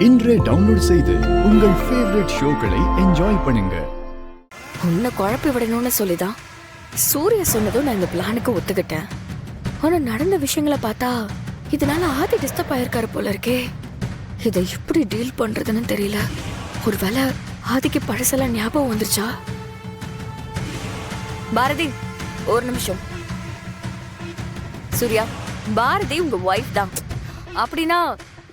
இன்றே டவுன்லோட் செய்து உங்கள் ஃபேவரட் ஷோக்களை என்ஜாய் பண்ணுங்க. உன்னை குழப்பி விடணும்னு சொல்லிதான் சூர்யா சொன்னதும் நான் இந்த பிளானுக்கு ஒத்துக்கிட்டேன். ஆனா நடந்த விஷயங்களை பார்த்தா இதனால ஆதி டிஸ்டர்ப் ஆயிருக்காரு போல இருக்கே. இதை எப்படி டீல் பண்றதுன்னு தெரியல. ஒருவேளை ஆதிக்கு பழசெல்லாம் ஞாபகம் வந்துருச்சா? பாரதி ஒரு நிமிஷம். சூர்யா, பாரதி உங்க ஒய்ஃப் தான். அப்படின்னா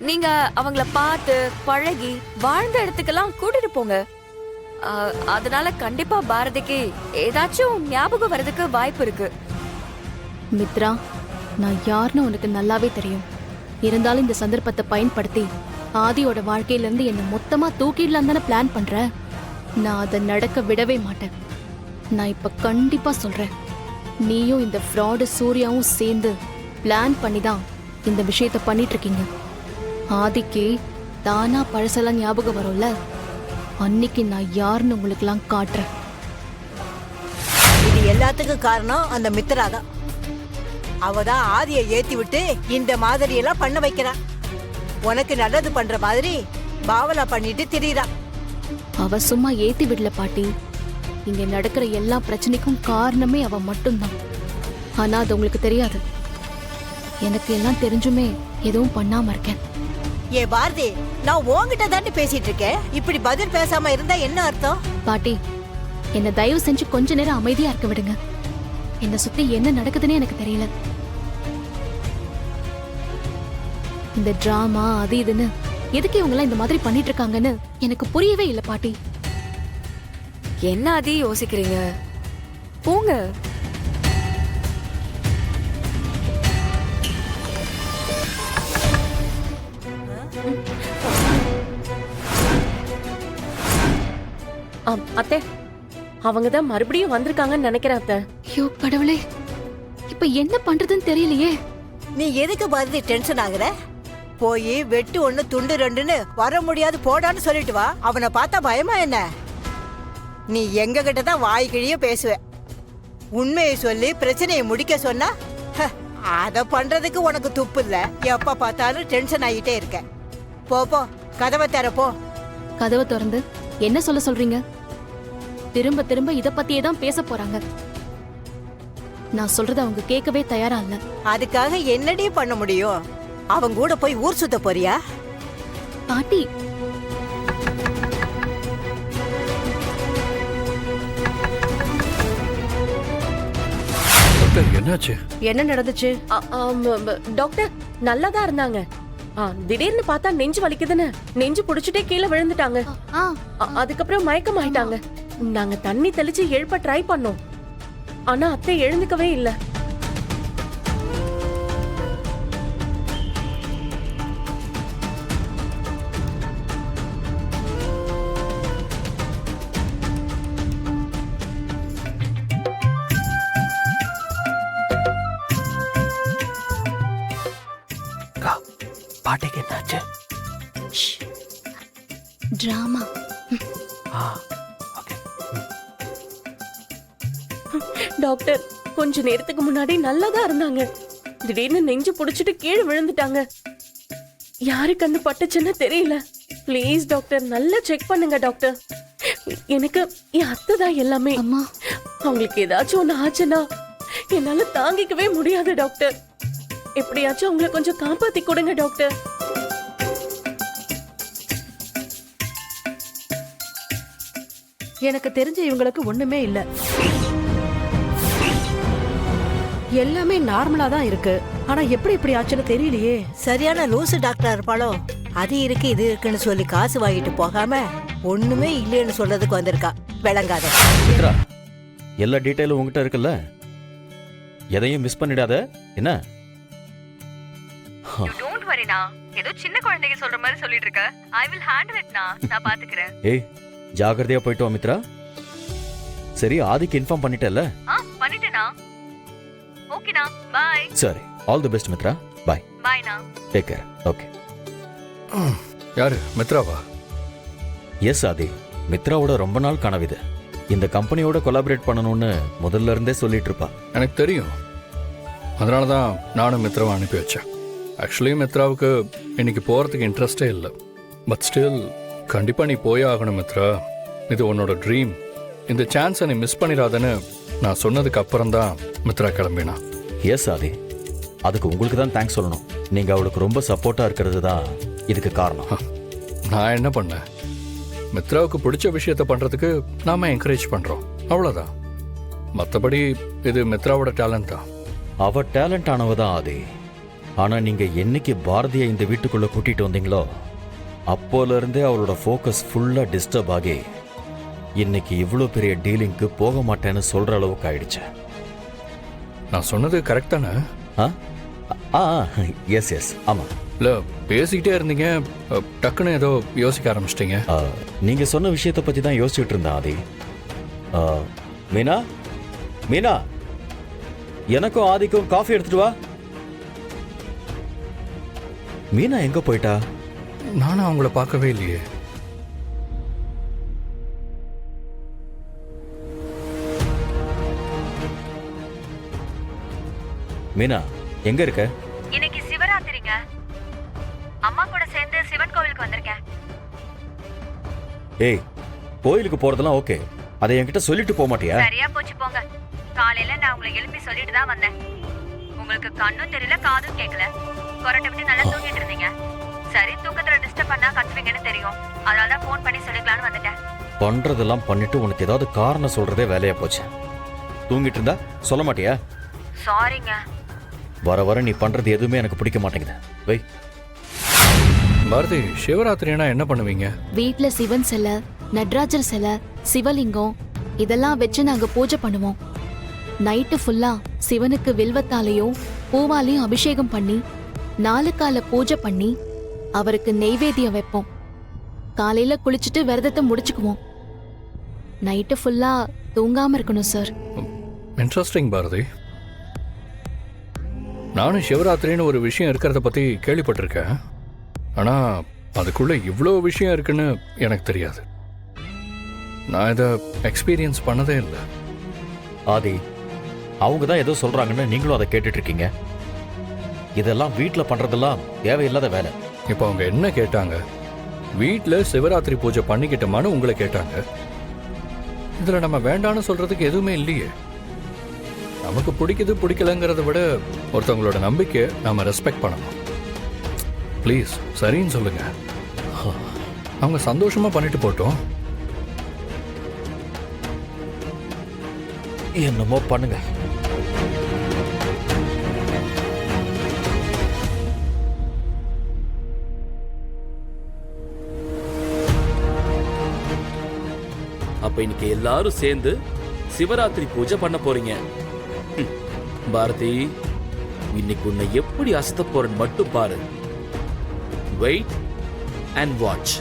நீங்க அவங்கள பார்த்து பழகி வாழ்ந்த இடத்துக்கெல்லாம் கூட்டிட்டு போங்க. அதனால கண்டிப்பா பாரதிக்கு ஏதாச்சும் ஞாபகம் வர்றதுக்கு வாய்ப்பு இருக்கு. மித்ரா, நான் யாருன்னு உனக்கு நல்லாவே தெரியும். இருந்தாலும் இந்த சந்தர்ப்பத்தை பயன்படுத்தி ஆதியோட வாழ்க்கையில இருந்து என்ன மொத்தமா தூக்கிடலாம் தானே பிளான் பண்ற. நான் அதை நடக்க விடவே மாட்டேன். நான் இப்ப கண்டிப்பா சொல்றேன், நீயும் இந்த ஃப்ராடு சூர்யாவும் சேர்ந்து பிளான் பண்ணி தான் இந்த விஷயத்த பண்ணிட்டு இருக்கீங்க. ஆதிக்கு தானா பழசெல்லாம் ஞாபகம் வரும்ல, அன்னைக்கு நான் யாருன்னு உங்களுக்கெல்லாம் காட்டுறேன். இது எல்லாத்துக்கும் காரணம் அந்த மித்ரா தான். அவதான் ஆதியை ஏத்தி விட்டு இந்த மாதிரி எல்லாம் பண்ண வைக்கிறா. உனக்கு நல்லது பண்ற மாதிரி பாவலா பண்ணிட்டு திரியறா. அவ சும்மா ஏத்தி விடல பாட்டி. இங்க நடக்கிற எல்லா பிரச்சனைக்கும் காரணமே அவ மட்டும்தான். ஆனா அது உங்களுக்கு தெரியாது. எனக்கு எல்லாம் தெரிஞ்சுமே எதுவும் பண்ணாம இருக்கேன். ஏ பாரதி, நான் உன்கிட்ட தாண்டி பேசிட்டு இருக்கேன். இப்படி பதில் பேசாம இருந்தா என்ன அர்த்தம்? பாட்டி, என்ன தயவு செஞ்சு கொஞ்ச நேரம் அமைதியா இருக்க விடுங்க. என்ன சுத்தி என்ன நடக்குதுன்னு எனக்கு தெரியல. இந்த டிராமா அது இதுன்னு எதுக்கு இவங்க எல்லாம் இந்த மாதிரி பண்ணிட்டு இருக்காங்கன்னு எனக்கு புரியவே இல்லை பாட்டி. என்ன ஆதி யோசிக்கிறீங்க? போங்க. அத்தை, அவங்க தான் மறுபடியும் வந்திருக்காங்கன்னு நினைக்கிறேன் அத்தை. ஐயோ கடவுளே, இப்ப என்ன பண்றதுன்னு தெரியலையே. நீ எதுக்கு பாரதி டென்ஷன் ஆகுற? போய் வெட்டு ஒண்ணு துண்டு ரெண்டுன்னு வர முடியாது போடான்னு சொல்லிட்டு வா. அவனை பார்த்தா பயமா என்ன? நீ எங்க கிட்ட தான் வாய் கிழிய பேசுவ. உண்மையை சொல்லி பிரச்சனையை முடிக்க சொன்னா அத பண்றதுக்கு உனக்கு துப்பு இல்ல. எப்ப பார்த்தாலும் டென்ஷன் ஆகிட்டே இருக்க. போ போ, கதவை திறப்போ. கதவை திறந்து என்ன சொல்ல சொல்றீங்க? திரும்ப திரும்ப இத பத்தியே தான் பேச போறாங்க. நான் சொல்றது அவங்க கேட்கவே தயாரா இல்ல. அதுக்காக என்னடி பண்ண முடியும்? அவங்க கூட போய் ஊர் சுத்த போறியா? பாட்டி, என்னாச்சு? என்ன நடந்துச்சு? டாக்டர் நல்லாதான் இருந்தாங்க. திடீர்னு பார்த்தா நெஞ்சு வலிக்குதுன்னு நெஞ்சு புடிச்சிட்டே கீழே விழுந்துட்டாங்க. அதுக்கப்புறம் மயக்கம் ஆயிட்டாங்க. நாங்க தண்ணி தெளிச்சு எழுப்ப ட்ரை பண்ணோம். ஆனா அத்தை எழுந்துக்கவே இல்ல. பாட்டிக்கு என்னாச்சு? டிராமா. டாக்டர், கொஞ்ச நேரத்துக்கு முன்னாடி நல்லாதான் இருந்தாங்க. திடீர்னு நெஞ்சு புடிச்சிட்டு கீழே விழுந்துட்டாங்க. யாரு கண்ணு பட்டுச்சுன்னு தெரியல. ப்ளீஸ் டாக்டர், நல்லா செக் பண்ணுங்க டாக்டர். எனக்கு என் அத்தை தான் எல்லாமே. அம்மா, அவங்களுக்கு ஏதாச்சும் ஒண்ணு ஆச்சுன்னா என்னால தாங்கிக்கவே முடியாது டாக்டர். எப்படியாச்சும் அவங்களை கொஞ்சம் காப்பாத்தி கொடுங்க டாக்டர். எனக்கு தெரிஞ்ச இவங்களுக்கு ஒண்ணுமே இல்ல. எல்லாமே நார்மலா தான் இருக்கு. ஆனா எப்படி இப்படி ஆச்சுன்னு தெரியலையே. சரியான லூசு டாக்டரா இருப்பாளோ? அது இருக்கு இது இருக்குன்னு சொல்லி காசு வாங்கிட்டு போகாம ஒண்ணுமே இல்லைன்னு சொல்றதுக்கு வந்திருக்கா. விளங்காத. மித்ரா, எல்லா டீடைலும் உங்ககிட்ட இருக்குல்ல, எதையும் மிஸ் பண்ணிடாத என்ன? டோன்ட் வரினா, ஏதோ சின்ன குழந்தைங்க சொல்ற மாதிரி சொல்லிட்டு இருக்க. I will handle it. நான் பாத்துக்கிறேன். ஏய், ஜாகிரதையா போயிட்டு வா மித்ரா. சரி, ஆதிக்கு இன்ஃபார்ம் பண்ணிட்டல? பண்ணிட்டேனா? ஓகேனா, பை. சரி, all the best Mitra. Bye. பைனா. Take care. ஓகே. யாரு? மித்ராவா? எஸ் ஆதி, மித்ராவோட ரொம்ப நாள் கனவு. இந்த கம்பெனியோட கொலாபரேட் பண்ணணும்னு முதல்ல இருந்தே சொல்லிட்டு இருப்பா. எனக்கு தெரியும். அதனால தான் நானும் மித்ராவை அனுப்பி வச்சேன். ஆக்சுவலி மித்ராவுக்கு இன்னைக்கு போகிறதுக்கு இன்ட்ரெஸ்டே இல்லை. பட் ஸ்டில் கண்டிப்பாக நீ போயே ஆகணும் மித்ரா. இது உன்னோட ட்ரீம். இந்த சான்ஸை நீ மிஸ் பண்ணிடாதன்னு நான் சொன்னதுக்கு அப்புறம் தான் மித்ரா கிளம்பினா. எஸ் ஆதி, அதுக்கு உங்களுக்கு தான் தேங்க்ஸ் சொல்லணும். நீங்கள் அவளுக்கு ரொம்ப சப்போர்ட்டாக இருக்கிறது தான் இதுக்கு காரணம். நான் என்ன பண்ணேன்? மித்ராவுக்கு பிடிச்ச விஷயத்த பண்ணுறதுக்கு நாம என்கரேஜ் பண்ணுறோம், அவ்வளோதான். மற்றபடி இது மித்ராவோட டேலண்ட் தான். அவ டேலண்ட் ஆனவ தான் ஆதி. ஆனால் நீங்கள் என்னைக்கு பாரதியை இந்த வீட்டுக்குள்ளே கூட்டிகிட்டு வந்தீங்களோ அப்போலேருந்தே அவளோட ஃபோக்கஸ் ஃபுல்லாக டிஸ்டர்ப் ஆகி இன்னைக்கு இவ்வளோ பெரிய டீலிங்க்கு போக மாட்டேன்னு சொல்கிற அளவுக்கு ஆயிடுச்சு. நான் சொன்னது கரெக்ட் தானே? ஆ ஆ எஸ் எஸ் ஆமாம். இல்லை, பேசிக்கிட்டே இருந்தீங்க, டக்குன்னு ஏதோ யோசிக்க ஆரம்பிச்சிட்டிங்க. நீங்கள் சொன்ன விஷயத்தை பற்றி தான் யோசிச்சுட்டு இருந்தேன் ஆதி. மீனா, மீனா, எனக்கும் ஆதிக்கும் காஃபி எடுத்துட்டு வா. மீனா எங்க போயிட்டா? நானும் அவங்கள பார்க்கவே இல்லையே. மீனா எங்க இருக்க? இன்னைக்கு சிவராத்திரிங்க. அம்மா கூட சேர்ந்து சிவன் கோவிலுக்கு வந்திருக்கேன். ஏய், கோயிலுக்கு போறதெல்லாம் ஓகே, அதை என்கிட்ட சொல்லிட்டு போக மாட்டியா? சரியா போச்சு போங்க. காலையில நான் உங்களை எழுப்பி சொல்லிட்டு தான் வந்தேன். உங்களுக்கு கண்ணும் தெரியல, காதும் கேட்கல. கொரட்டை விட்டு நல்லா தூங்கிட்டு இருந்தீங்க. சரி, தூக்கத்துல டிஸ்டர்ப் பண்ணா கத்துவீங்கன்னு தெரியும். அதனால தான் ஃபோன் பண்ணி சொல்லிக்கலாம்னு வந்துட்டேன். பண்றதெல்லாம் பண்ணிட்டு உனக்கு ஏதாவது காரணம் சொல்றதே வேலையா போச்சு. தூங்கிட்டு இருந்தா சொல்ல மாட்டியா? சாரிங்க. வர வர நீ பண்றது எதுவுமே எனக்கு பிடிக்க மாட்டேங்குது. வை. பாரதி, சிவராத்திரினா என்ன பண்ணுவீங்க? வீட்ல சிவன் சிலை, நடராஜர் சிலை, சிவலிங்கம் இதெல்லாம் வச்சு நாங்க பூஜை பண்ணுவோம். நைட்டு ஃபுல்லா சிவனுக்கு வில்வத்தாலையும் பூவாலையும் அபிஷேகம் பண்ணி 4 கால பூஜை பண்ணி அவருக்கு நெய்வேத்தியம் வைப்போம். காலையில குளிச்சுட்டு விரதத்தை முடிச்சுக்குவோம். நைட்டு ஃபுல்லா தூங்காம இருக்கணும் சார். இன்ட்ரெஸ்டிங் பாரதி. நானும் சிவராத்திரின்னு ஒரு விஷயம் இருக்கிறத பற்றி கேள்விப்பட்டிருக்கேன். ஆனால் அதுக்குள்ளே இவ்வளோ விஷயம் இருக்குன்னு எனக்கு தெரியாது. நான் இதை எக்ஸ்பீரியன்ஸ் பண்ணதே இல்லை. ஆதி, அவங்க தான் ஏதோ சொல்றாங்கன்னு நீங்களும் அதை கேட்டுட்டு இருக்கீங்க. இதெல்லாம் வீட்டில் பண்றதெல்லாம் தேவையில்லாத வேலை. இப்போ அவங்க என்ன கேட்டாங்க? வீட்டில் சிவராத்திரி பூஜை பண்ணிக்கிட்டோமான்னு உங்களை கேட்டாங்க. இதில் நம்ம வேண்டான்னு சொல்றதுக்கு எதுவுமே இல்லையே. நமக்கு பிடிக்குது பிடிக்கலங்கிறத விட ஒருத்தவங்களோட நம்பிக்கை நாம ரெஸ்பெக்ட் பண்ணணும். ப்ளீஸ் சரின்னு சொல்லுங்க. அவங்க சந்தோஷமா பண்ணிட்டு போட்டோம். என்னமோ பண்ணுங்க. அப்ப இன்னைக்கு எல்லாரும் சேர்ந்து சிவராத்திரி பூஜை பண்ண போறீங்க. பாரதி, இன்னைக்கு உன்னை எப்படி அசத்த போறேன்னு மட்டும் பாரு. Wait and watch.